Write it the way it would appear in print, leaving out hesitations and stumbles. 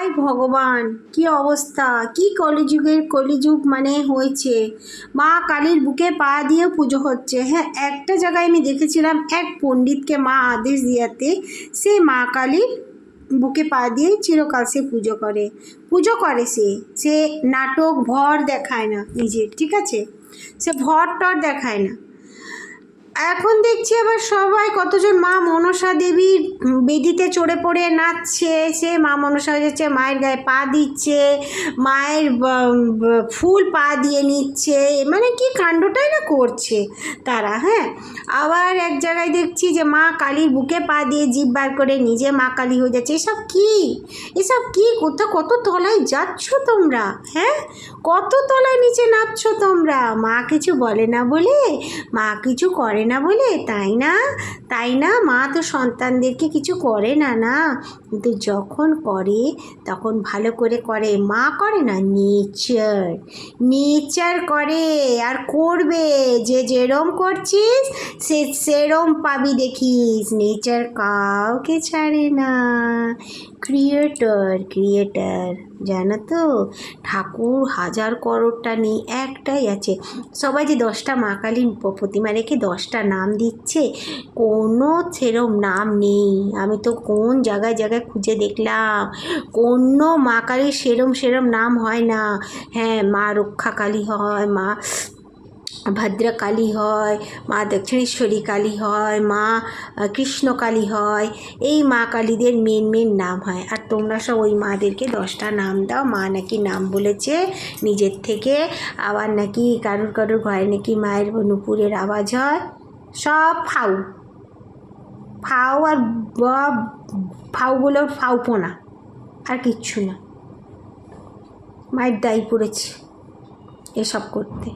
হায় ভগবান, কি অবস্থা, কি কলিযুগ মানে হয়েছে। মা কালীর বুকে পা দিয়ে পুজো হচ্ছে। হ্যাঁ, একটা জায়গায় আমি দেখেছিলাম এক পণ্ডিতকে মা আদেশ দিয়াতে সে মা কালীর বুকে পা দিয়ে চিরকাল সে পুজো করে সে সে নাটক ভর দেখায় না নিজের, ঠিক আছে, সে ভর টর দেখায় না। এখন দেখছি আবার সবাই কতজন মা মনসা দেবীর বেদিতে চড়ে পড়ে নাচছে, সে মা মনসা হয়ে যাচ্ছে, মায়ের গায়ে পা দিচ্ছে, মায়ের ফুল পা দিয়ে নিচ্ছে, মানে কি কাণ্ডটাই না করছে তারা। হ্যাঁ, আবার এক জায়গায় দেখছি যে মা কালীর বুকে পা দিয়ে জিভ বার করে নিজে মা কালী হয়ে যাচ্ছে। এসব কি কত তলায় যাচ্ছ তোমরা? হ্যাঁ, কত তলায় নিচে নাচছো তোমরা? মা কিছু বলে না বলে, মা কিছু করে না বলে, তাই না, মা তো সন্তানদেরকে কিছু করে না, কিন্তু যখন করে তখন ভালো করে করে। মা করে না, নেচার করে আর করবে। যেরম করছিস সেরম পাবি দেখিস। নেচার কাউকে ছাড়ে না। ক্রিয়েটার জানো তো, ঠাকুর হাজার করোড়টা নেই, একটাই আছে। সবাই যে 10টা মা কালীর প্রতিমা রেখে 10টা নাম দিচ্ছে, কোনো সেরম নাম নেই। আমি তো কোন জায়গায় খুঁজে দেখলাম, কোনো মা কালীর সেরম নাম হয় না। হ্যাঁ, মা রক্ষা কালী হয়, মা ভদ্রকালী হয়, মা দক্ষিণেশ্বরী কালী হয়, মা কৃষ্ণকালী হয়। এই মা কালীদের মেন নাম হয়। আর তোমরা সব ওই মাদেরকে 10টা নাম দাও। মা নাকি নাম বলেছে নিজের থেকে, আবার নাকি কারুর ঘরে নাকি মায়ের নুপুরের আওয়াজ হয়। সব ফাউ আর ফাউগুলো ফাউপোনা, আর কিচ্ছু না। মায়ের দায়ী পড়েছে এসব করতে।